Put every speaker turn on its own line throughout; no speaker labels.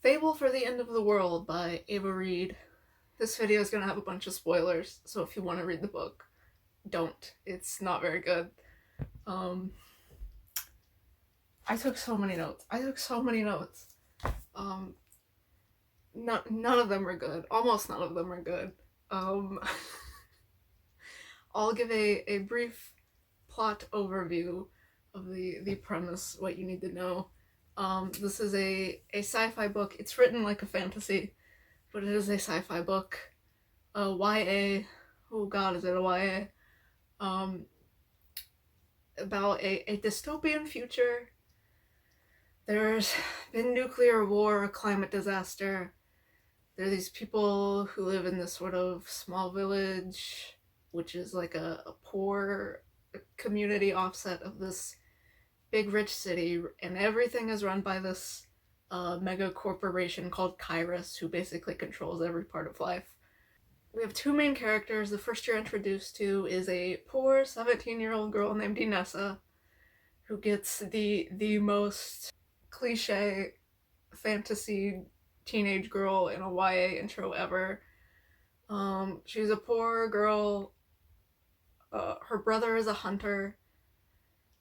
Fable for the End of the World by Reid. This video is going to have a bunch of spoilers, so if you want to read the book, don't. It's not very good. Um, I took so many notes. Um, none of them are good. Almost none of them are good. Um, I'll give a brief plot overview of the premise, what you need to know. This is a sci-fi book. It's written like a fantasy, but it is a sci-fi book. YA. Oh God, is it a YA? About a dystopian future. There's been nuclear war, a climate disaster. There are these people who live in this sort of small village, which is like a poor community offset of this big rich city, and everything is run by this mega corporation called Kairos, who basically controls every part of life. We have two main characters. The first you're introduced to is a poor 17-year-old girl named Inessa, who gets the most cliche fantasy teenage girl in a YA intro ever. She's a poor girl. Her brother is a hunter.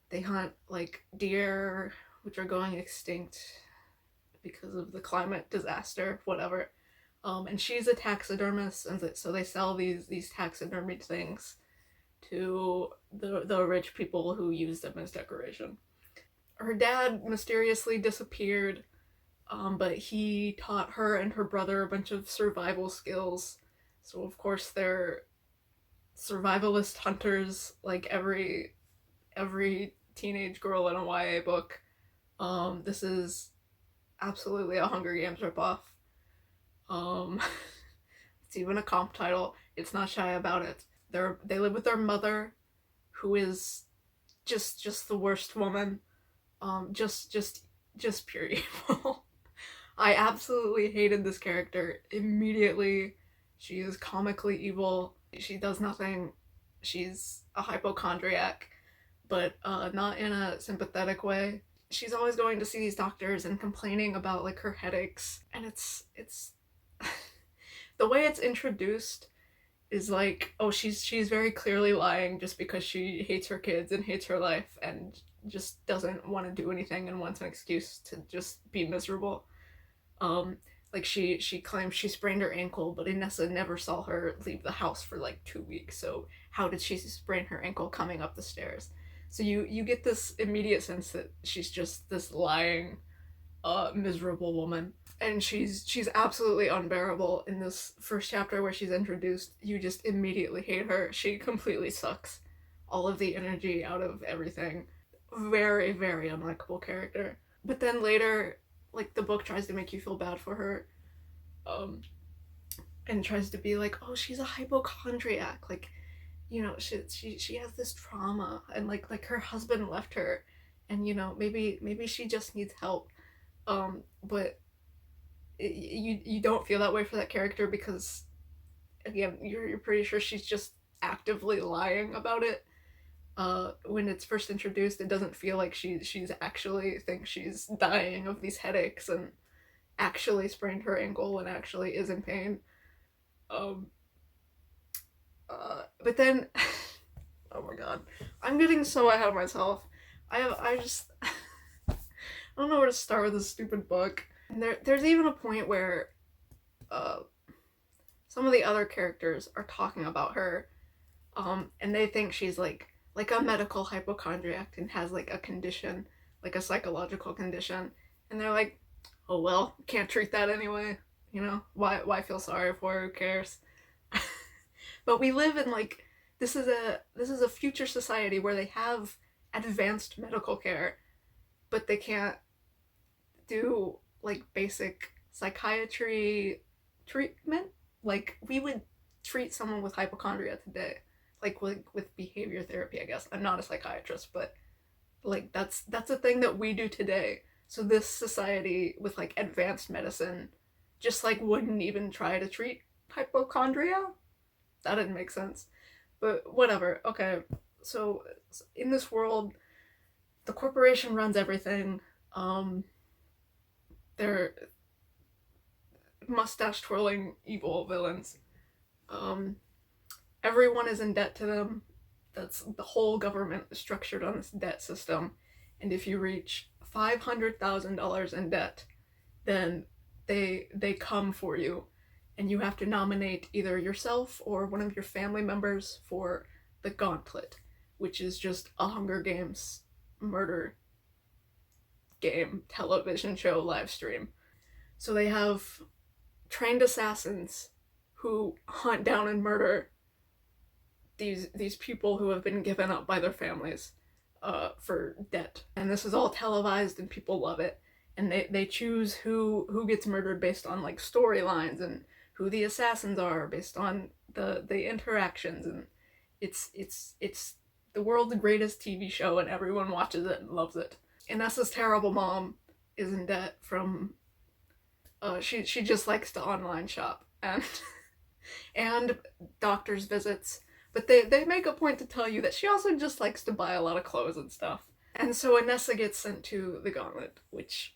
They hunt like deer, which are going extinct because of the climate disaster, whatever. And she's a taxidermist, and so they sell these taxidermied things to the rich people who use them as decoration. Her dad mysteriously disappeared, but he taught her and her brother a bunch of survival skills. So of course they're survivalist hunters, like every teenage girl in a YA book. This is absolutely a Hunger Games ripoff. Um, it's even a comp title. It's not shy about it. They live with their mother, who is just the worst woman. Just pure evil. I absolutely hated this character immediately. She is comically evil. She does nothing. She's a hypochondriac, but not in a sympathetic way. She's always going to see these doctors and complaining about like her headaches, and it's the way it's introduced is like, oh, she's very clearly lying just because she hates her kids and hates her life and just doesn't want to do anything and wants an excuse to just be miserable. Like she claims she sprained her ankle, but Inessa never saw her leave the house for like 2 weeks. So how did she sprain her ankle coming up the stairs? So you get this immediate sense that she's just this lying, miserable woman, and she's absolutely unbearable in this first chapter where she's introduced. You just immediately hate her. She completely sucks all of the energy out of everything. Very, very unlikable character. But then later, like, the book tries to make you feel bad for her, um, and tries to be like, oh, she's a hypochondriac, like, you know, she has this trauma, and like her husband left her, and you know, maybe she just needs help. But you don't feel that way for that character because, again, you're pretty sure she's just actively lying about it. When it's first introduced, it doesn't feel like she's actually thinks she's dying of these headaches and actually sprained her ankle and actually is in pain. Um, but then, oh my god, I'm getting so ahead of myself. I just I don't know where to start with this stupid book. And there's even a point where uh, some of the other characters are talking about her, and they think she's like a medical hypochondriac and has like a condition, like a psychological condition, and they're like, oh well, can't treat that anyway. You know, why feel sorry for her? Who cares? But we live in like, this is a future society where they have advanced medical care, but they can't do like basic psychiatry treatment. Like, we would treat someone with hypochondria today, like with behavior therapy, I guess. I'm not a psychiatrist, but like that's a thing that we do today. So this society with like advanced medicine just like wouldn't even try to treat hypochondria. That didn't make sense. But whatever. Okay. So in this world, the corporation runs everything. They're mustache twirling evil villains. Um, Everyone is in debt to them. That's the whole government is structured on this debt system. And if you reach $500,000 in debt, then they come for you, and you have to nominate either yourself or one of your family members for the Gauntlet, which is just a Hunger Games murder game television show live stream. So they have trained assassins who hunt down and murder these people who have been given up by their families for debt. And this is all televised and people love it. And they choose who gets murdered based on like storylines, and who the assassins are based on the interactions, and it's the world's greatest TV show, and everyone watches it and loves it. Inessa's terrible mom is in debt from she just likes to online shop and and doctor's visits. But they make a point to tell you that she also just likes to buy a lot of clothes and stuff. And so Inessa gets sent to the Gauntlet, which,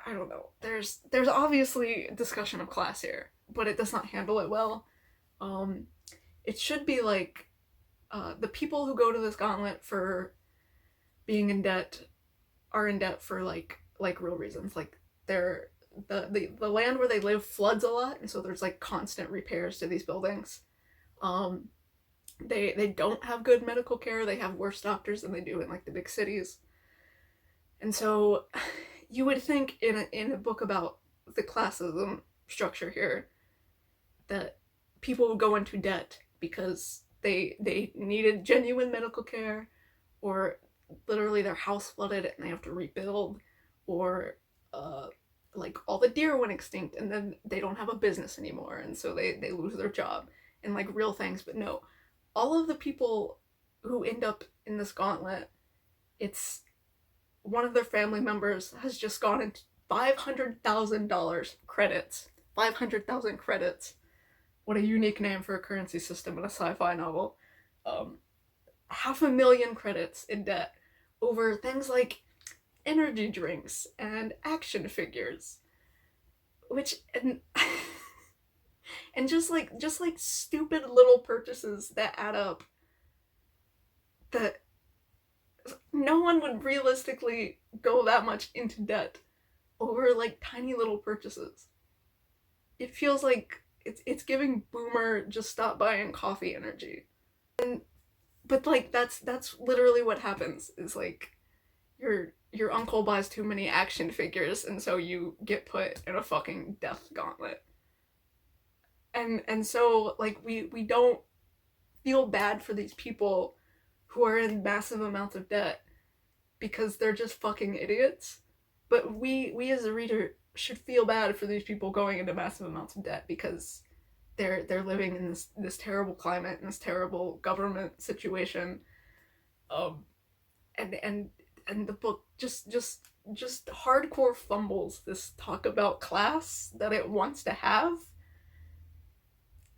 I don't know. There's obviously discussion of class here, but it does not handle it well. It should be like, the people who go to this Gauntlet for being in debt are in debt for like real reasons. Like the land where they live floods a lot, and so there's like constant repairs to these buildings. They don't have good medical care. They have worse doctors than they do in like the big cities. And so you would think in a book about the classism structure here that people would go into debt because they needed genuine medical care, or literally their house flooded and they have to rebuild, or like all the deer went extinct and then they don't have a business anymore and so they lose their job, and like real things. But no, all of the people who end up in this Gauntlet, it's one of their family members has just gone into $500,000 credits. 500,000 credits. What a unique name for a currency system in a sci-fi novel. 500,000 credits in debt over things like energy drinks and action figures, which and just like stupid little purchases that add up, that no one would realistically go that much into debt over like tiny little purchases. It feels like it's giving boomer just stop buying coffee energy. But like that's literally what happens, is like your uncle buys too many action figures and so you get put in a fucking death gauntlet. And so like we don't feel bad for these people who are in massive amounts of debt because they're just fucking idiots. But we as a reader should feel bad for these people going into massive amounts of debt because they're living in this terrible climate, in this terrible government situation. And the book just hardcore fumbles this talk about class that it wants to have.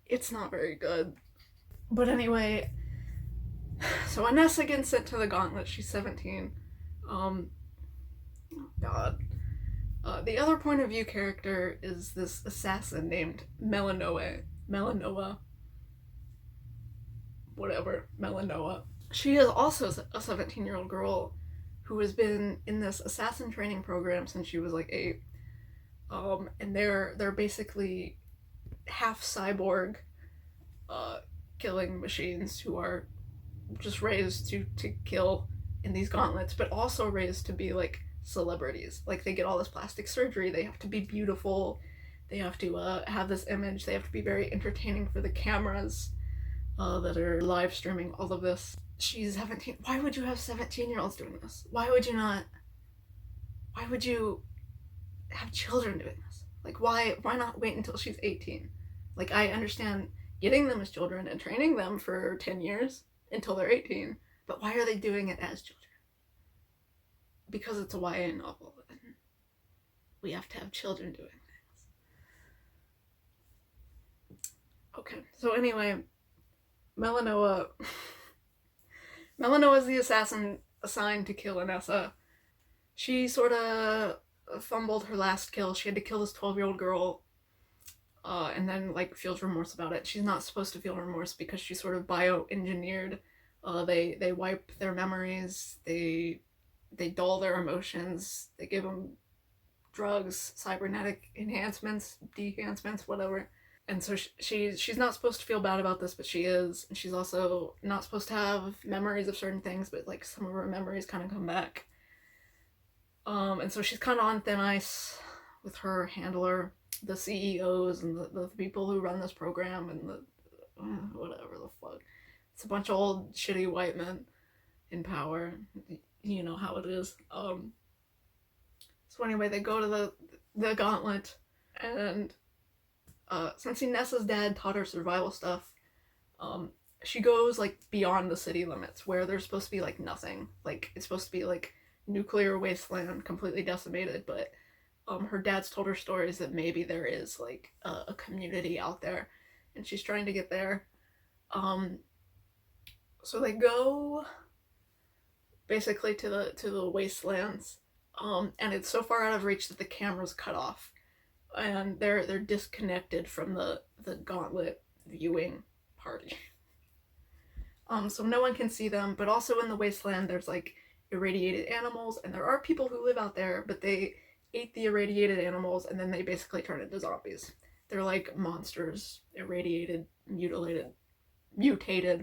It's not very good. But anyway, so Inessa gets sent to the Gauntlet. She's 17. Oh god. The other point of view character is this assassin named Melanoa. Whatever. Melanoa. She is also a 17-year-old girl who has been in this assassin training program since she was like 8. And they're basically half cyborg killing machines who are just raised to kill in these gauntlets, but also raised to be like celebrities. Like they get all this plastic surgery, they have to be beautiful, they have to have this image, they have to be very entertaining for the cameras that are live streaming all of this. She's 17. Why would you have 17-year-olds doing this? Why would you have children doing this? Like why not wait until she's 18? Like I understand getting them as children and training them for 10 years until they're 18, but why are they doing it as children? Because it's a YA novel and we have to have children doing things. Okay, so anyway, Melanoa is the assassin assigned to kill Inessa. She sort of fumbled her last kill. She had to kill this 12-year-old girl, and then like feels remorse about it. She's not supposed to feel remorse because she's sort of bioengineered. They wipe their memories. They dull their emotions. They give them drugs, cybernetic enhancements, de-enhancements, whatever. And so she's not supposed to feel bad about this, but she is. And she's also not supposed to have memories of certain things, but like some of her memories kind of come back. And so she's kind of on thin ice with her handler, the CEOs, and the people who run this program, and the whatever the fuck. It's a bunch of old shitty white men in power. You know how it is. So anyway, they go to the gauntlet, and since Inessa's dad taught her survival stuff, she goes like beyond the city limits where there's supposed to be like nothing. Like it's supposed to be like nuclear wasteland, completely decimated. But her dad's told her stories that maybe there is like a community out there, and she's trying to get there. So they go basically to the wastelands, and it's so far out of reach that the camera's cut off, and they're disconnected from the gauntlet viewing party. So no one can see them, but also in the wasteland there's like irradiated animals, and there are people who live out there, but they ate the irradiated animals and then they basically turn into zombies. They're like monsters, irradiated, mutated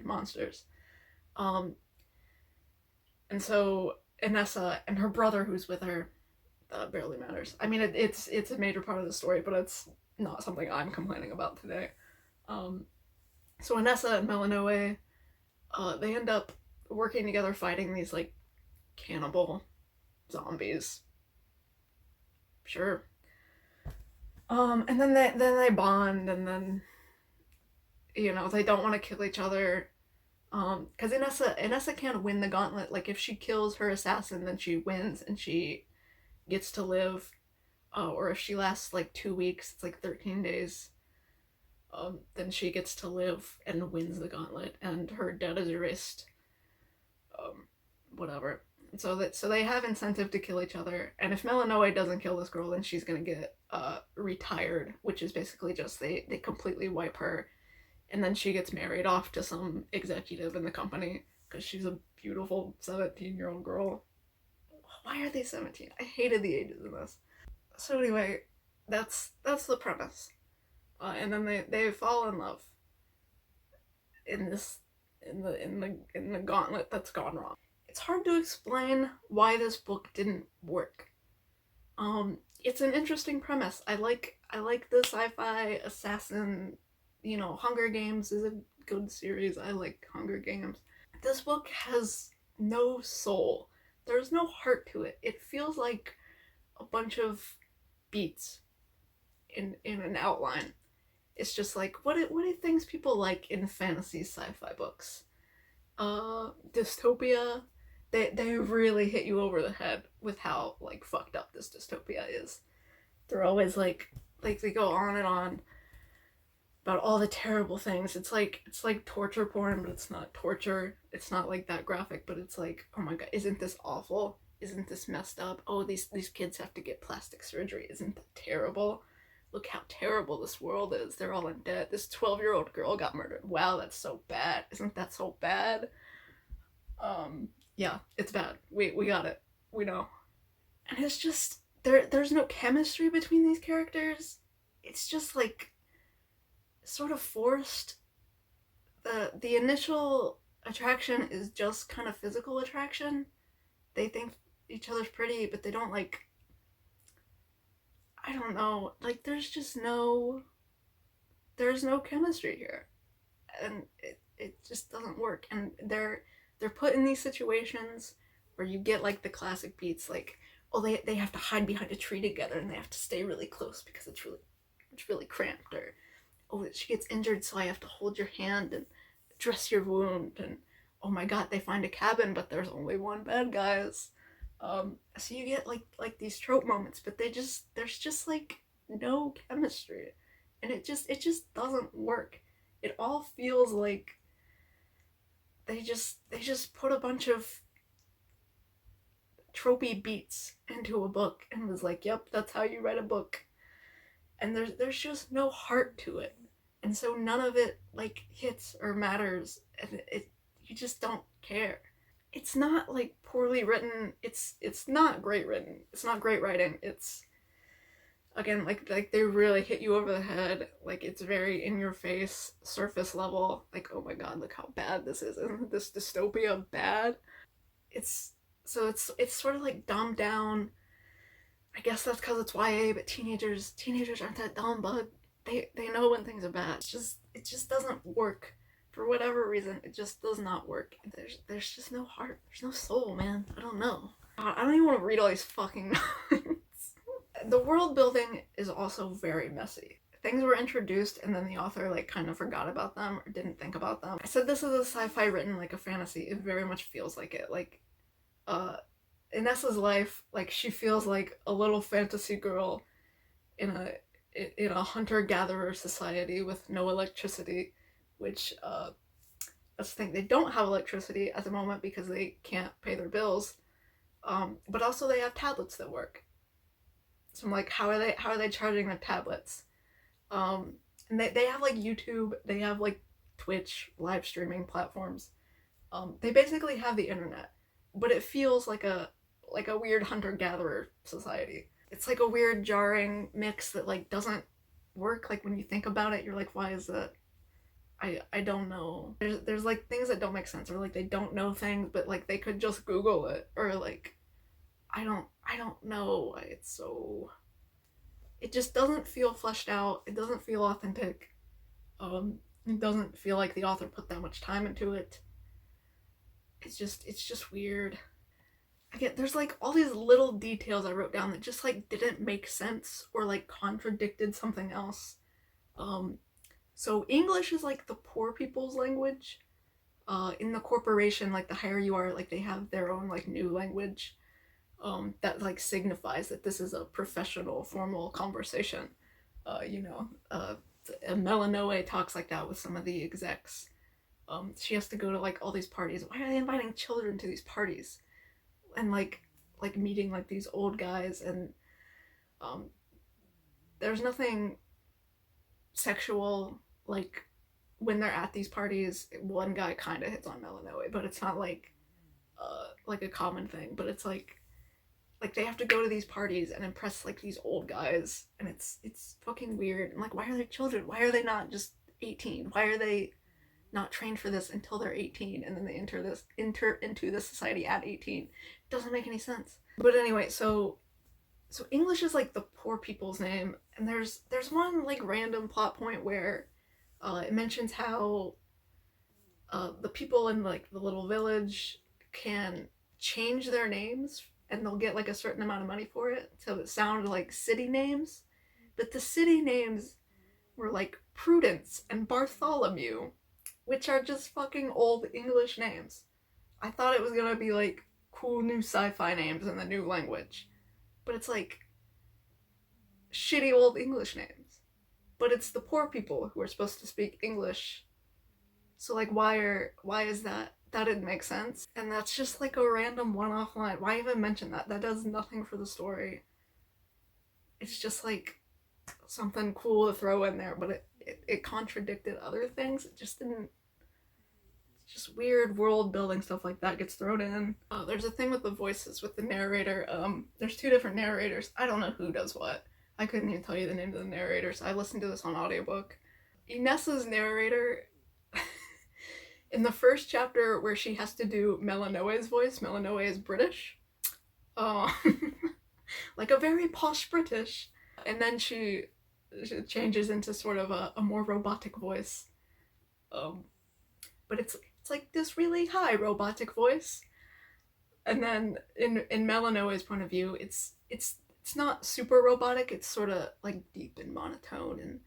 monsters. And so Inessa and her brother who's with her, barely matters. I mean, it's a major part of the story, but it's not something I'm complaining about today. So Inessa and Melanoe, they end up working together fighting these like cannibal zombies. Sure. And then they bond, and then they don't want to kill each other. Because Inessa can't win the gauntlet. Like if she kills her assassin, then she wins and she gets to live. Or if she lasts like 2 weeks, it's like 13 days. Then she gets to live and wins the gauntlet, and her debt is erased. Whatever. So they have incentive to kill each other, and if Melanoe doesn't kill this girl, then she's gonna get retired, which is basically just they completely wipe her, and then she gets married off to some executive in the company because she's a beautiful 17-year-old girl. Why are they 17? I hated the ages in this. So anyway, that's the premise. And then they fall in love in the gauntlet that's gone wrong. It's hard to explain why this book didn't work. It's an interesting premise. I like the sci-fi assassin. Hunger Games is a good series. I like Hunger Games. This book has no soul. There's no heart to it. It feels like a bunch of beats in an outline. It's just like, what are things people like in fantasy sci-fi books? Dystopia. They really hit you over the head with how like fucked up this dystopia is. They're always like they go on and on about all the terrible things. It's like torture porn, but it's not torture. It's not like that graphic, but it's like, oh my god, isn't this awful? Isn't this messed up? Oh, these kids have to get plastic surgery. Isn't that terrible? Look how terrible this world is. They're all in debt. This 12-year-old girl got murdered. Wow, that's so bad. Isn't that so bad? Yeah, it's bad. We got it. We know. And it's just there's no chemistry between these characters. It's just like sort of forced. The initial attraction is just kind of physical attraction. They think each other's pretty, but they don't like, I don't know, like there's no chemistry here. And it just doesn't work. And they're put in these situations where you get like the classic beats, like, oh, they have to hide behind a tree together and they have to stay really close because it's really cramped, or oh, she gets injured so I have to hold your hand and dress your wound, and oh my god, they find a cabin but there's only one bed, guys. So you get like these trope moments, but there's just like no chemistry, and it just doesn't work. It all feels like they just put a bunch of tropey beats into a book and was like, yep, that's how you write a book. And there's just no heart to it. And so none of it like hits or matters, and it you just don't care. It's not like poorly written. It's not great written. It's not great writing. It's again like they really hit you over the head. Like it's very in your face, surface level. Like, oh my god, look how bad this is. Isn't this dystopia bad? It's it's sort of like dumbed down. I guess that's because it's YA, but teenagers aren't that dumb, bud. They know when things are bad. It just doesn't work. For whatever reason, it just does not work. There's just no heart. There's no soul, man. I don't know. God, I don't even want to read all these fucking notes. The world building is also very messy. Things were introduced and then the author like kind of forgot about them or didn't think about them. I said this is a sci-fi written like a fantasy. It very much feels like it. Like Inessa's life, like she feels like a little fantasy girl in a hunter-gatherer society with no electricity, which that's the thing, they don't have electricity at the moment because they can't pay their bills, but also they have tablets that work. So I'm like, how are they charging their tablets? And they have like YouTube, they have like Twitch live streaming platforms. They basically have the internet, but it feels like a weird hunter-gatherer society. It's like a weird jarring mix that like doesn't work. Like when you think about it, you're like, why is that? I don't know. There's like things that don't make sense, or like they don't know things, but like they could just Google it, or like I don't know. It just doesn't feel fleshed out. It doesn't feel authentic. It doesn't feel like the author put that much time into it. It's just weird. Again, there's like all these little details I wrote down that just like didn't make sense or like contradicted something else. So English is like the poor people's language. In the corporation, like the higher you are, like they have their own like new language. That like signifies that this is a professional, formal conversation. Melanoe talks like that with some of the execs. She has to go to like all these parties. Why are they inviting children to these parties? And like meeting like these old guys, and there's nothing sexual. Like when they're at these parties, one guy kind of hits on Melanoe, but it's not like a common thing. But it's like they have to go to these parties and impress like these old guys, and it's fucking weird. And like, why are they children? Why are they not just 18? Why are they not trained for this until they're 18 and then they enter into the society at 18? It doesn't make any sense. But anyway, so English is like the poor people's name, and there's one like random plot point where it mentions how the people in like the little village can change their names and they'll get like a certain amount of money for it, so it sounded like city names, but the city names were like Prudence and Bartholomew, which are just fucking old English names. I thought it was gonna be like cool new sci-fi names in the new language, but it's like shitty old English names. But it's the poor people who are supposed to speak English. So like why is that? That didn't make sense. And that's just like a random one-off line. Why even mention that? That does nothing for the story. It's just like something cool to throw in there, but it contradicted other things. It just didn't. Just weird world building stuff like that gets thrown in. There's a thing with the voices with the narrator. There's two different narrators. I don't know who does what. I couldn't even tell you the name of the narrators. I listened to this on audiobook. Inessa's narrator, in the first chapter where she has to do Melanoe's voice, Melanoe is British. Like a very posh British. And then she changes into sort of a more robotic voice. But it's like this really high robotic voice. And then in Melanoe's point of view, it's not super robotic. It's sort of like deep and monotone and,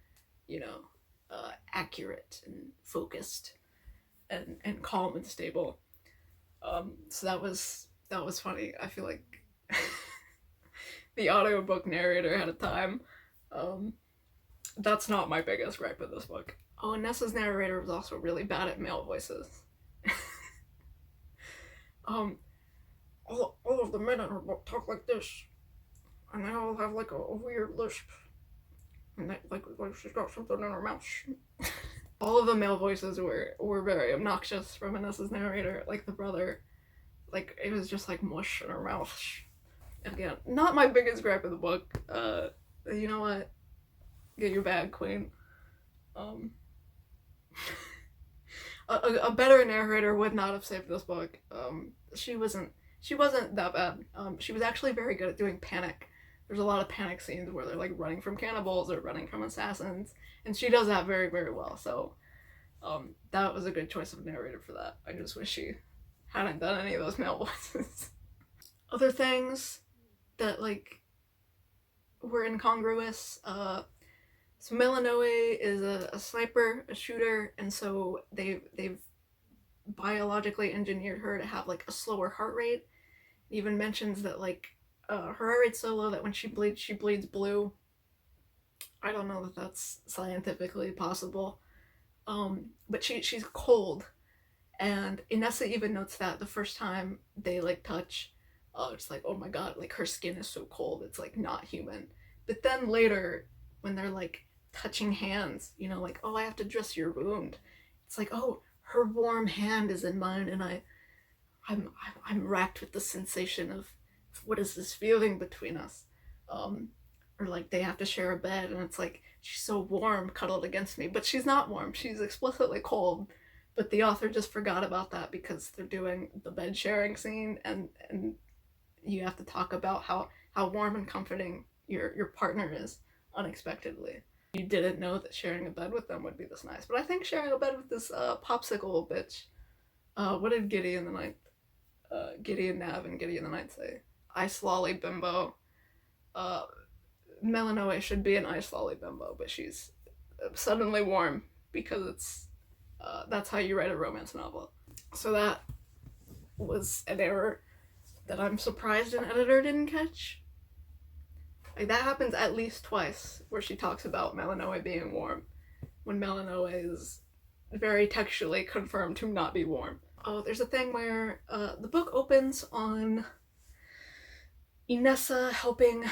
accurate and focused and calm and stable. So that was funny. I feel like the audiobook narrator had a time. That's not my biggest gripe with this book. Oh, and Nessa's narrator was also really bad at male voices. all of the men in her book talk like this, and they all have like a weird lisp, and they, like she's got something in her mouth. All of the male voices were very obnoxious from Vanessa's narrator, like the brother. Like, it was just like mush in her mouth. Again, not my biggest gripe of the book. You know what? Get your bag, queen. Um, a better narrator would not have saved this book. She wasn't that bad. She was actually very good at doing panic. There's a lot of panic scenes where they're like running from cannibals or running from assassins, and she does that very, very well. So, that was a good choice of narrator for that. I just wish she hadn't done any of those male voices. Other things that like were incongruous. So Melanoe is a sniper, a shooter, and so they've biologically engineered her to have like a slower heart rate. It even mentions that like her heart rate's so low that when she bleeds blue. I don't know that that's scientifically possible. But she's cold, and Inessa even notes that the first time they like touch, it's like, oh my god, like her skin is so cold, it's like not human. But then later, when they're like touching hands, you know, like, oh, I have to dress your wound. It's like, oh, her warm hand is in mine, and I'm racked with the sensation of what is this feeling between us. Or like they have to share a bed, and it's like she's so warm cuddled against me, but she's not warm. She's explicitly cold. But the author just forgot about that because they're doing the bed sharing scene, and you have to talk about how warm and comforting your partner is unexpectedly. You didn't know that sharing a bed with them would be this nice. But I think sharing a bed with this popsicle bitch. What did Giddy in the Ninth? Giddy and Nav and Giddy in the Ninth say? Ice lolly bimbo. Melanoe should be an ice lolly bimbo, but she's suddenly warm because that's how you write a romance novel. So that was an error that I'm surprised an editor didn't catch. Like, that happens at least twice, where she talks about Melanoe being warm, when Melanoe is very textually confirmed to not be warm. Oh, there's a thing where the book opens on Inessa helping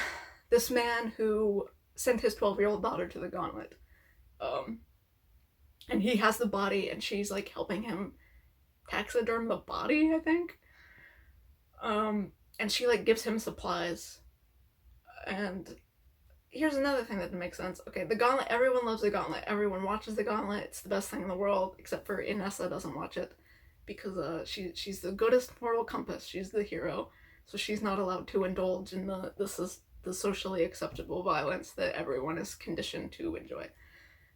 this man who sent his 12-year-old daughter to the gauntlet. And he has the body, and she's like helping him taxiderm the body, I think. And she like gives him supplies. And here's another thing that didn't make sense. Okay, the gauntlet, everyone loves the gauntlet. Everyone watches the gauntlet. It's the best thing in the world, except for Inessa doesn't watch it because she's the goodest moral compass. She's the hero, so she's not allowed to indulge in the socially acceptable violence that everyone is conditioned to enjoy,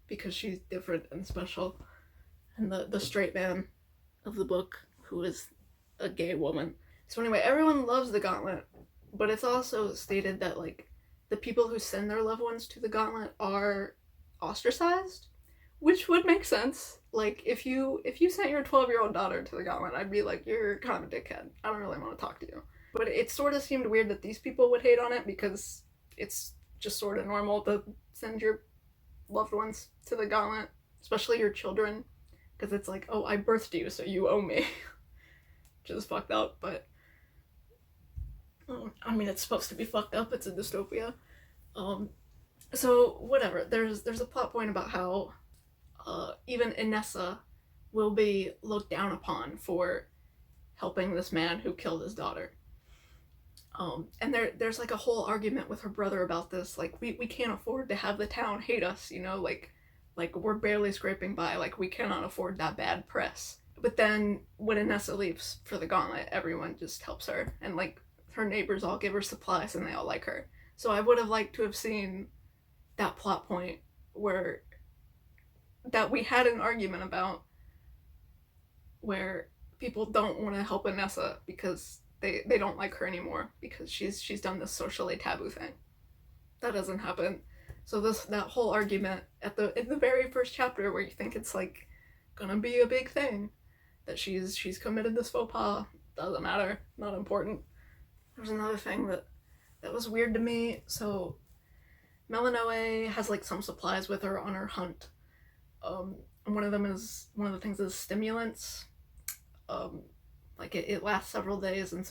because she's different and special. And the straight man of the book, who is a gay woman. So anyway, everyone loves the gauntlet, but it's also stated that like the people who send their loved ones to the gauntlet are ostracized, which would make sense. Like, if you sent your 12-year-old daughter to the gauntlet, I'd be like, you're kind of a dickhead. I don't really want to talk to you. But it sort of seemed weird that these people would hate on it, because it's just sort of normal to send your loved ones to the gauntlet, especially your children, because it's like, oh, I birthed you, so you owe me. Which is fucked up, but I mean, it's supposed to be fucked up. It's a dystopia. So whatever. There's a plot point about how even Inessa will be looked down upon for helping this man who killed his daughter. And there's like a whole argument with her brother about this. Like, we can't afford to have the town hate us, you know, like we're barely scraping by. Like, we cannot afford that bad press. But then when Inessa leaves for the gauntlet, everyone just helps her, and like her neighbors all give her supplies and they all like her. So I would have liked to have seen that plot point where that we had an argument about, where people don't want to help Inessa because they don't like her anymore because she's done this socially taboo thing. That doesn't happen. So that whole argument in the very first chapter, where you think it's like gonna be a big thing, that she's committed this faux pas, doesn't matter, not important. There's another thing that was weird to me. So Melanoe has like some supplies with her on her hunt. And one of the things is stimulants. Like it lasts several days, and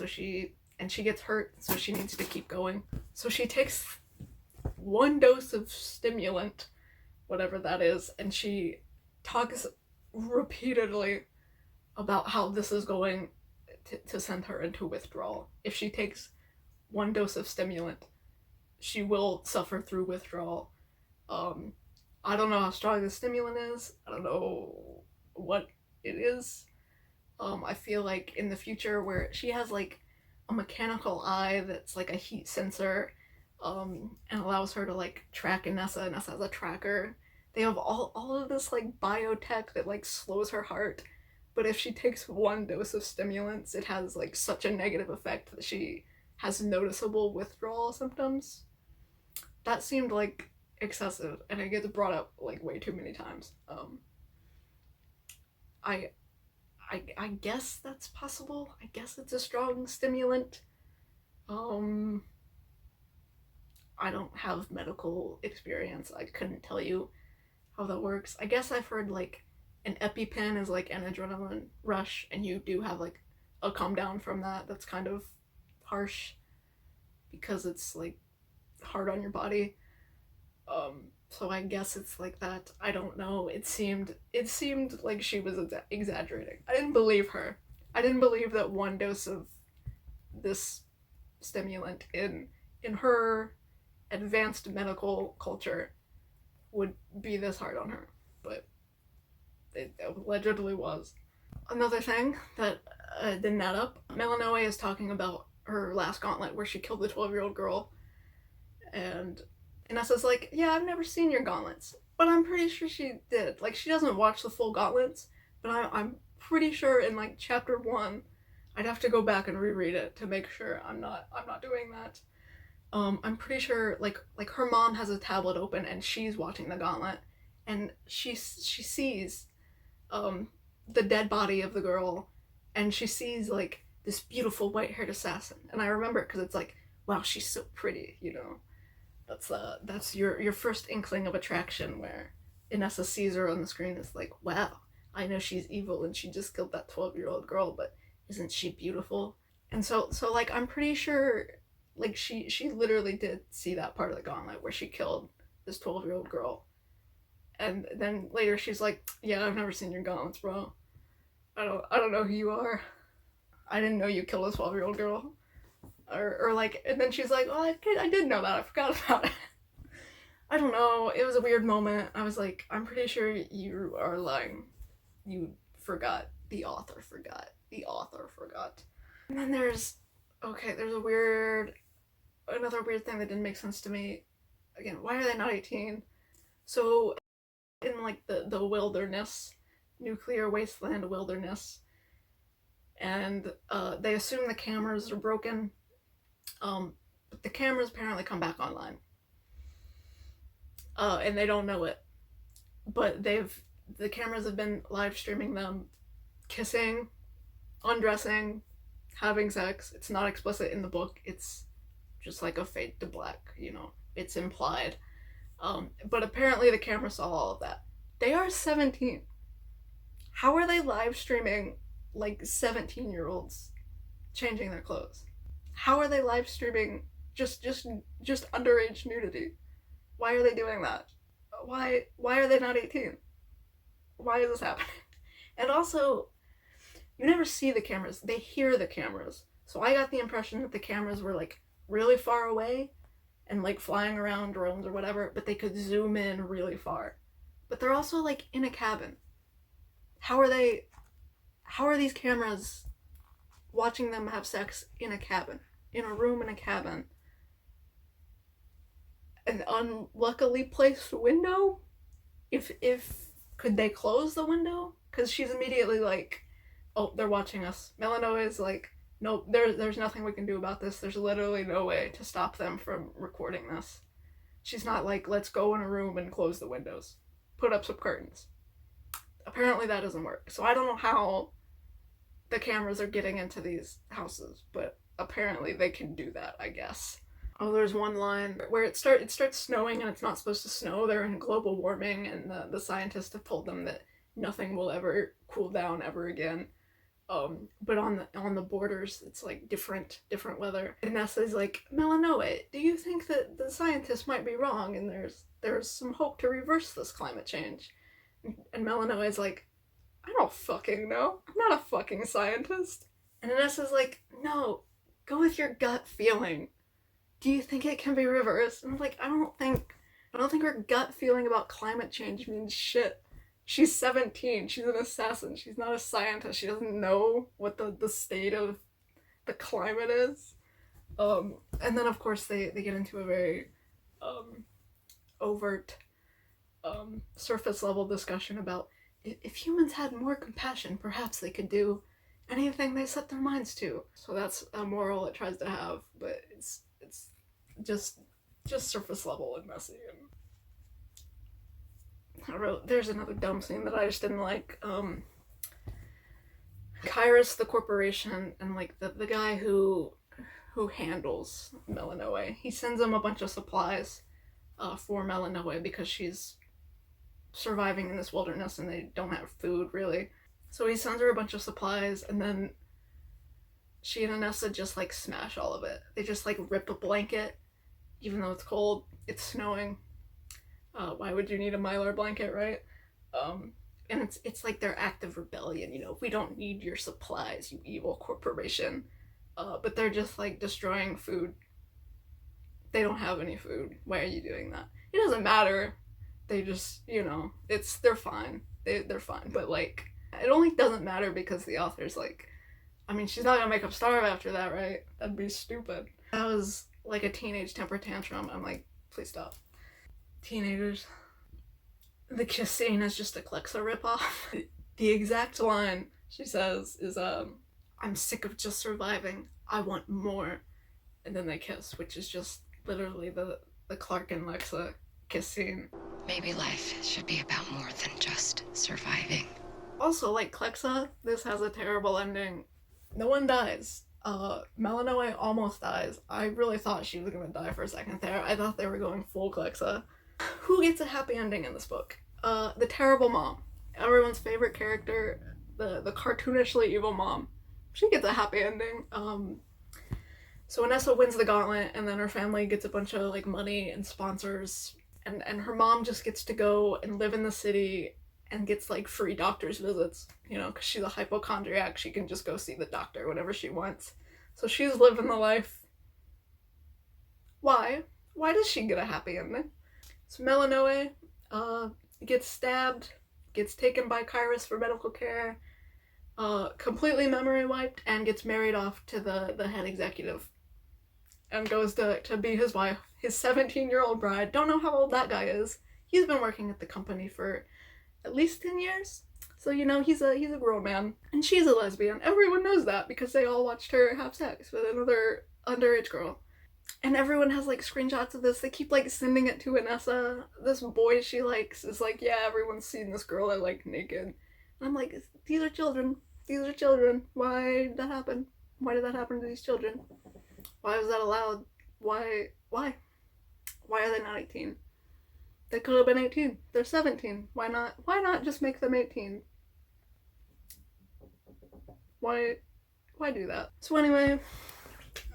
she gets hurt, so she needs to keep going. So she takes one dose of stimulant, whatever that is, and she talks repeatedly about how this is going to send her into withdrawal. If she takes one dose of stimulant, she will suffer through withdrawal. I don't know how strong the stimulant is. I don't know what it is. I feel like in the future where she has like a mechanical eye that's like a heat sensor, and allows her to like track Inessa. Inessa has a tracker. They have all of this like biotech that like slows her heart. But if she takes one dose of stimulants, it has like such a negative effect that she has noticeable withdrawal symptoms. That seemed like excessive, and it gets brought up like way too many times. I I guess that's possible. I guess it's a strong stimulant. Um, I don't have medical experience. I couldn't tell you how that works. I guess I've heard like an EpiPen is like an adrenaline rush, and you do have like a calm down from that. That's kind of harsh because it's like hard on your body. So I guess it's like that. I don't know. It seemed like she was exaggerating. I didn't believe her. I didn't believe that one dose of this stimulant in her advanced medical culture would be this hard on her, but it allegedly was. Another thing that didn't add up, Melanoe is talking about her last gauntlet where she killed the 12-year-old girl, and Inessa's like, yeah, I've never seen your gauntlets, but I'm pretty sure she did. Like, she doesn't watch the full gauntlets, but I'm pretty sure in like chapter 1, I'd have to go back and reread it to make sure I'm not doing that. I'm pretty sure like her mom has a tablet open and she's watching the gauntlet, and she sees the dead body of the girl, and she sees like this beautiful white-haired assassin, and I remember it because it's like, wow, she's so pretty, you know. That's your first inkling of attraction, where Inessa sees her on the screen. It's like, wow, I know she's evil and she just killed that 12-year-old girl, but isn't she beautiful? And so like I'm pretty sure like she literally did see that part of the gauntlet where she killed this 12-year-old girl. And then later she's like, yeah, I've never seen your gauntlets, bro. I don't know who you are. I didn't know you killed a 12-year-old girl. Or like, and then she's like, oh, I did know that. I forgot about it. I don't know. It was a weird moment. I was like, I'm pretty sure you are lying. You forgot. The author forgot. The author forgot. And then there's another weird thing that didn't make sense to me. Again, why are they not 18? So, in like the wilderness, nuclear wasteland wilderness, and they assume the cameras are broken. But the cameras apparently come back online. And they don't know it. But the cameras have been live streaming them kissing, undressing, having sex. It's not explicit in the book. It's just like a fade to black, you know. It's implied. But apparently the camera saw all of that. They are 17. How are they live streaming like 17-year-olds changing their clothes? How are they live streaming just underage nudity? Why are they doing that? Why are they not 18? Why is this happening? And also, you never see the cameras. They hear the cameras. So I got the impression that the cameras were like really far away and like flying around drones or whatever, but they could zoom in really far. But they're also like in a cabin. How are these cameras watching them have sex in a cabin? In a room in a cabin? An unluckily placed window? If could they close the window? Because she's immediately like, oh, they're watching us. Melanoe is like, nope, there's nothing we can do about this. There's literally no way to stop them from recording this. She's not like, let's go in a room and close the windows. Put up some curtains. Apparently that doesn't work. So I don't know how the cameras are getting into these houses, but apparently they can do that, I guess. Oh, there's one line where it starts snowing and it's not supposed to snow. They're in global warming, and the scientists have told them that nothing will ever cool down ever again. But on the borders, it's like different weather. And NASA's like, Melanoe, do you think that the scientists might be wrong and there's some hope to reverse this climate change? And Melanoe is like, I don't fucking know. I'm not a fucking scientist. And Anessa's like, no, go with your gut feeling. Do you think it can be reversed? And I'm like, I don't think her gut feeling about climate change means shit. She's 17. She's an assassin. She's not a scientist. She doesn't know what the state of the climate is. And then, of course, they get into a very overt, surface level discussion about if humans had more compassion, perhaps they could do anything they set their minds to. So that's a moral it tries to have, but it's just surface level and messy. And I wrote, there's another dumb scene that I just didn't like. Kyrus, the corporation, and like the guy who handles Melanoe, he sends him a bunch of supplies for Melanoe because she's surviving in this wilderness and they don't have food really. So he sends her a bunch of supplies, and then she and Anessa just like smash all of it. They just like rip a blanket, even though it's cold, it's snowing. Why would you need a Mylar blanket, right? And it's like their act of rebellion, we don't need your supplies, you evil corporation. But they're just like destroying food. They don't have any food. Why are you doing that? It doesn't matter. They just, they're fine. They're fine. But like, it only doesn't matter because the author's like, she's not gonna make them starve after that, right? That'd be stupid. That was like a teenage temper tantrum. I'm like, please stop. Teenagers. The kiss scene is just a Clexa ripoff. The exact line she says is, I'm sick of just surviving. I want more. And then they kiss, which is just literally the Clark and Lexa kiss scene.
Maybe life should be about more than just surviving.
Also, like Clexa, this has a terrible ending. No one dies. Melanoe almost dies. I really thought she was gonna die for a second there. I thought they were going full Clexa. Who gets a happy ending in this book? The terrible mom. Everyone's favorite character, the cartoonishly evil mom. She gets a happy ending. So Anessa wins the gauntlet, and then her family gets a bunch of like money and sponsors, and her mom just gets to go and live in the city and gets like free doctor's visits, because she's a hypochondriac. She can just go see the doctor whenever she wants. So she's living the life. Why? Why does she get a happy ending? So Melanoe gets stabbed, gets taken by Kyrus for medical care, completely memory wiped, and gets married off to the head executive. And goes to be his wife, his 17-year-old bride. Don't know how old that guy is. He's been working at the company for at least 10 years. So, he's a grown man. And she's a lesbian. Everyone knows that because they all watched her have sex with another underage girl. And everyone has like screenshots of this. They keep like sending it to Anessa. This boy she likes is like, yeah, everyone's seen this girl I like naked. And I'm like, these are children. These are children. Why did that happen? Why did that happen to these children? Why was that allowed? Why? Why are they not 18? They could have been 18. They're 17. Why not just make them 18? Why do that? So anyway,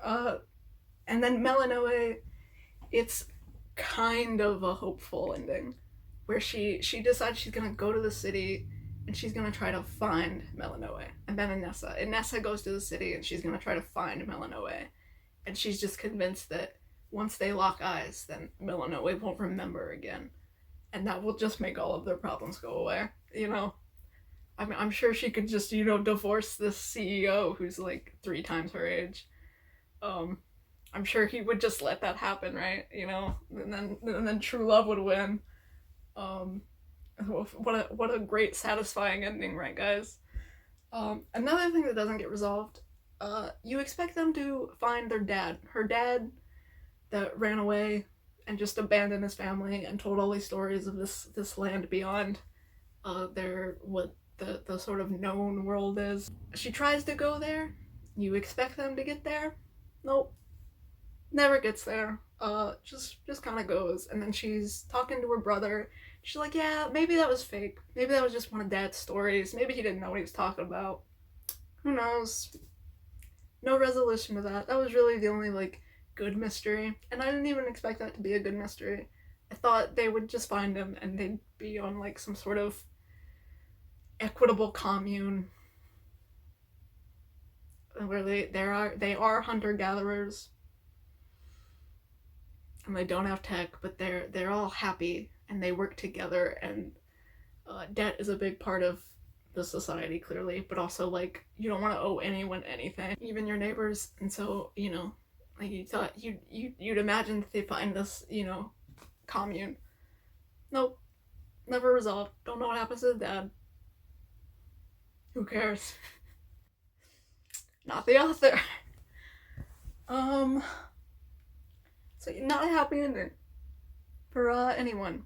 and then Melanoe, it's kind of a hopeful ending, where she decides she's gonna go to the city and she's gonna try to find Melanoe. And then Anessa goes to the city and she's gonna try to find Melanoe. And she's just convinced that once they lock eyes, then Melanoe won't remember again. And that will just make all of their problems go away, I'm sure she could just, divorce this CEO who's like 3 times her age. I'm sure he would just let that happen, right? And then true love would win. What a great, satisfying ending, right, guys? Another thing that doesn't get resolved, you expect them to find their dad. Her dad that ran away and just abandoned his family and told all these stories of this land beyond what the sort of known world is. She tries to go there. You expect them to get there. Nope. Never gets there. Just kind of goes. And then she's talking to her brother. She's like, yeah, maybe that was fake. Maybe that was just one of Dad's stories. Maybe he didn't know what he was talking about. Who knows? No resolution to that. That was really the only, like, good mystery. And I didn't even expect that to be a good mystery. I thought they would just find him and they'd be on, like, some sort of equitable commune where they are hunter-gatherers and they don't have tech, but they're all happy and they work together, and debt is a big part of the society, clearly, but also, like, you don't want to owe anyone anything, even your neighbors. And so, you know, like, you thought you'd imagine that they find this, you know, commune. Nope, never resolved. Don't know what happens to the dad. Who cares? Not the author. So not a happy ending for anyone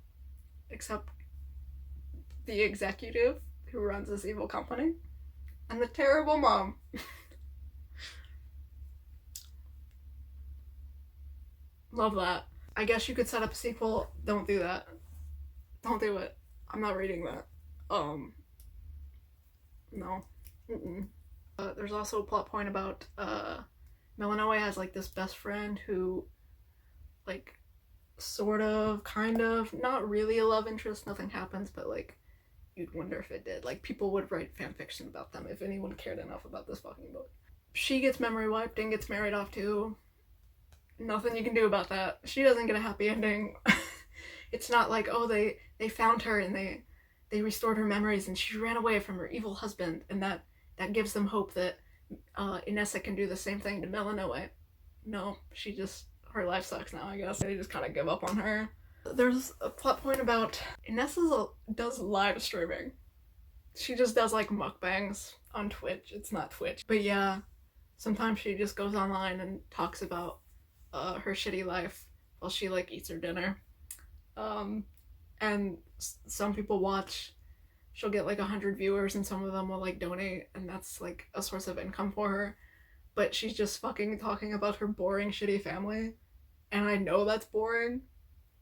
except the executive who runs this evil company and the terrible mom. Love that. I guess you could set up a sequel. Don't do that. Don't do it. I'm not reading that. No. There's also a plot point about Melanoe has, like, this best friend who, like, sort of, kind of, not really a love interest. Nothing happens, but, like, you'd wonder if it did. Like, people would write fan fiction about them if anyone cared enough about this fucking book. She gets memory wiped and gets married off too. Nothing you can do about that. She doesn't get a happy ending. It's not like, oh, they found her and they restored her memories and she ran away from her evil husband, and that gives them hope that Inessa can do the same thing to Melanoe. No, her life sucks now, I guess. They just kind of give up on her. There's a plot point about Inessa does live streaming. She just does, like, mukbangs on Twitch. It's not Twitch. But yeah, sometimes she just goes online and talks about her shitty life while she, like, eats her dinner. And some people watch. She'll get, like, 100 viewers and some of them will, like, donate, and that's, like, a source of income for her. But she's just fucking talking about her boring, shitty family. And I know that's boring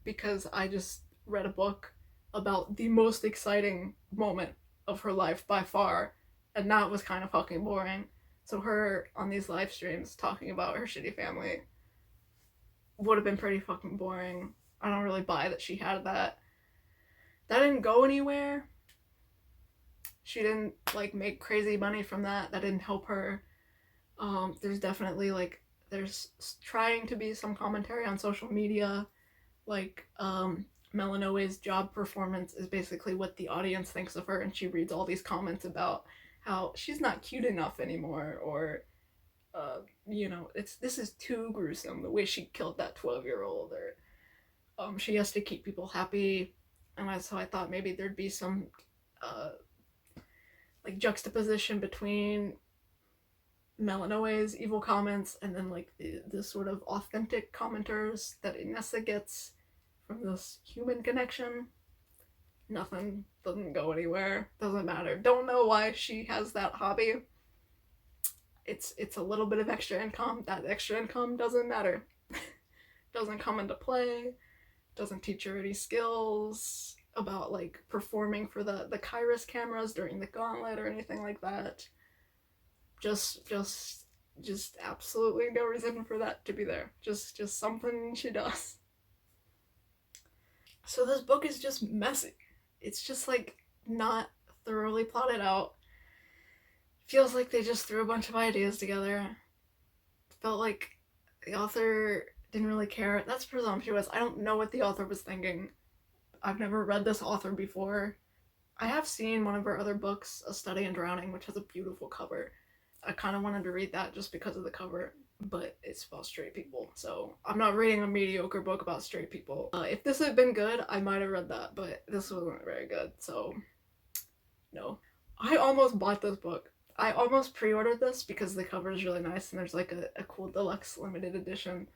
because I just read a book about the most exciting moment of her life by far, and that was kind of fucking boring. So her on these live streams talking about her shitty family would have been pretty fucking boring. I don't really buy that she had that. That didn't go anywhere. She didn't, like, make crazy money from that. That didn't help her. There's definitely, like, there's trying to be some commentary on social media. Like, Melanoe's job performance is basically what the audience thinks of her, and she reads all these comments about how she's not cute enough anymore, or, you know, this is too gruesome, the way she killed that 12-year-old, or, she has to keep people happy, and so I thought maybe there'd be some, like, juxtaposition between Melanoe's evil comments and then, like, the sort of authentic commenters that Inessa gets from this human connection. Nothing. Doesn't go anywhere. Doesn't matter. Don't know why she has that hobby. It's a little bit of extra income. That extra income doesn't matter. Doesn't come into play. Doesn't teach her any skills about, like, performing for the Kairos cameras during the gauntlet or anything like that. Just absolutely no reason for that to be there. Just something she does. So this book is just messy. It's just, like, not thoroughly plotted out. Feels like they just threw a bunch of ideas together. Felt like the author didn't really care. That's presumptuous. I don't know what the author was thinking. I've never read this author before. I have seen one of her other books, A Study in Drowning, which has a beautiful cover. I kind of wanted to read that just because of the cover, but it's about straight people, so I'm not reading a mediocre book about straight people. If this had been good, I might have read that, but this wasn't very good, so no. I almost bought this book. I almost pre-ordered this because the cover is really nice and there's, like, a cool deluxe limited edition.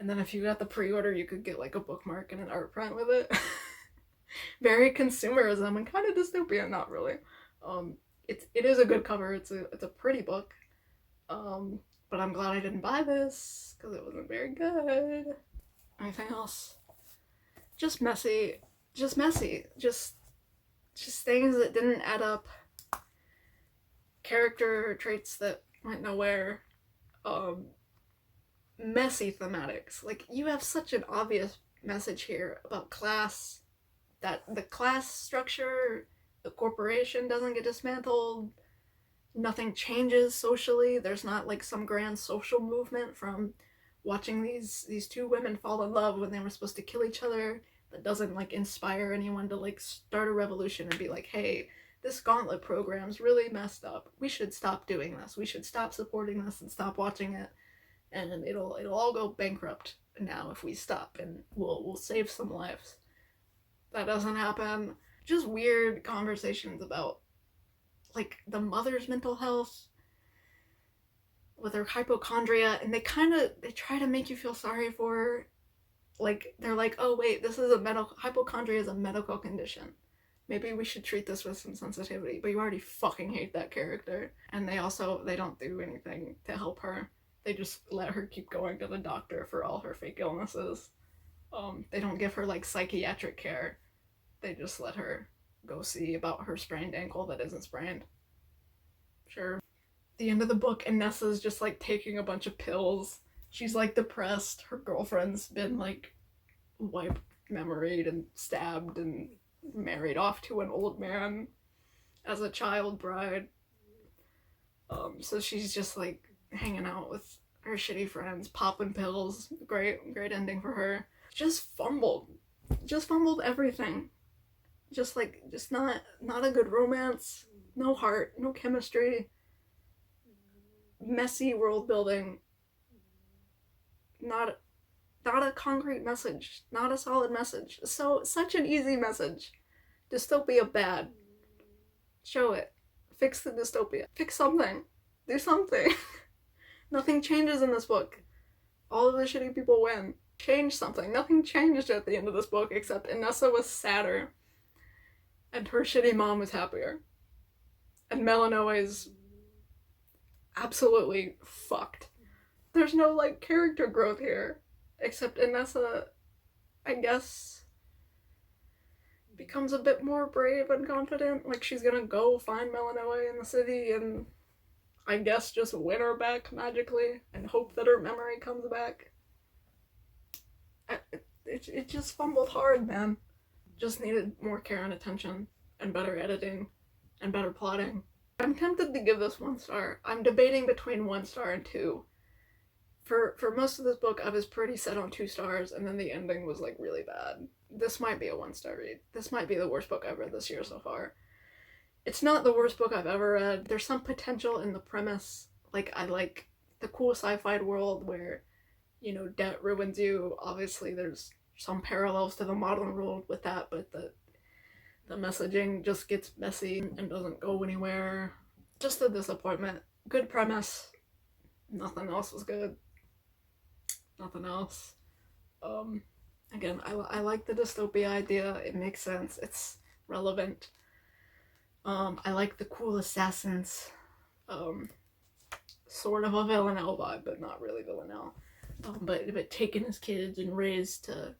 And then if you got the pre-order, you could get, like, a bookmark and an art print with it. Very consumerism and kind of dystopian, not really. It is a good cover. It's a pretty book. But I'm glad I didn't buy this because it wasn't very good. Anything else? Just messy. Just things that didn't add up. character traits that went nowhere, um, messy thematics. Like, you have such an obvious message here about class, that the class structure, the corporation doesn't get dismantled, nothing changes socially. There's not like some grand social movement from watching these two women fall in love when they were supposed to kill each other. That doesn't like inspire anyone to like start a revolution and be like, hey, this gauntlet program's really messed up. We should stop doing this. We should stop supporting this and stop watching it. And it'll all go bankrupt now if we stop, and we'll save some lives. That doesn't happen. Just weird conversations about like the mother's mental health with her hypochondria, and they try to make you feel sorry for her. Like, they're like, oh wait, this is a medical hypochondria is a medical condition. Maybe we should treat this with some sensitivity, but you already fucking hate that character. And they don't do anything to help her. They just let her keep going to the doctor for all her fake illnesses. They don't give her like psychiatric care. They just let her go see about her sprained ankle that isn't sprained. Sure. The end of the book, and Nessa's just like taking a bunch of pills. She's like depressed. Her girlfriend's been like wiped, memoried, and stabbed and married off to an old man as a child bride. So she's just like hanging out with her shitty friends, popping pills. Great ending for her. Just fumbled everything. Just not a good romance, no heart, no chemistry, messy world building, not a concrete message, not a solid message. So such an easy message. Dystopia bad. Show it. Fix the dystopia. Fix something. Do something. Nothing changes in this book. All of the shitty people win. Change something. Nothing changed at the end of this book except Inessa was sadder. And her shitty mom was happier. And Melanoa is absolutely fucked. There's no, like, character growth here. Except Inessa, I guess, becomes a bit more brave and confident. Like, she's gonna go find Melanoa in the city and, I guess, just win her back magically and hope that her memory comes back. It just fumbled hard, man. Just needed more care and attention, and better editing, and better plotting. I'm tempted to give this 1 star. I'm debating between 1 star and 2. For most of this book, I was pretty set on 2 stars, and then the ending was, like, really bad. This might be a 1 star read. This might be the worst book I've read this year so far. It's not the worst book I've ever read. There's some potential in the premise. Like, I like the cool sci-fi world where, you know, debt ruins you. Obviously, there's some parallels to the modern world with that, but the messaging just gets messy and doesn't go anywhere. Just a disappointment. Good premise. Nothing else was good. Nothing else. Again, I like the dystopia idea. It makes sense. It's relevant. I like the cool assassins. Sort of a Villanelle vibe, but not really Villanelle. But taken as kids and raised to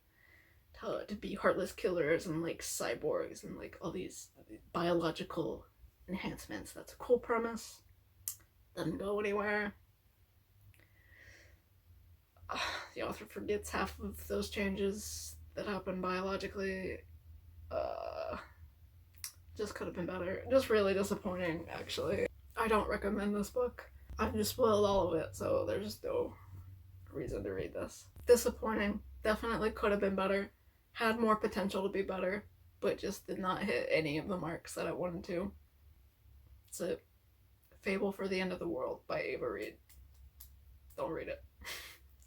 be heartless killers and like cyborgs and like all these biological enhancements. That's a cool premise. Doesn't go anywhere. The author forgets half of those changes that happen biologically. Just could have been better. Just really disappointing, actually. I don't recommend this book. I've just spoiled all of it, so there's no reason to read this. Disappointing. Definitely could have been better. Had more potential to be better, but just did not hit any of the marks that I wanted to. That's it. Fable for the End of the World by Ava Reid. Don't read it.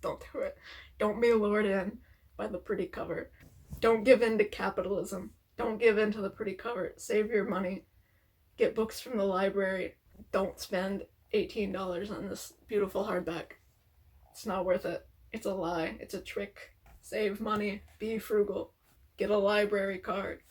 Don't do it. Don't be lured in by the pretty cover. Don't give in to capitalism. Don't give in to the pretty cover. Save your money. Get books from the library. Don't spend $18 on this beautiful hardback. It's not worth it. It's a lie. It's a trick. Save money. Be frugal. Get a library card.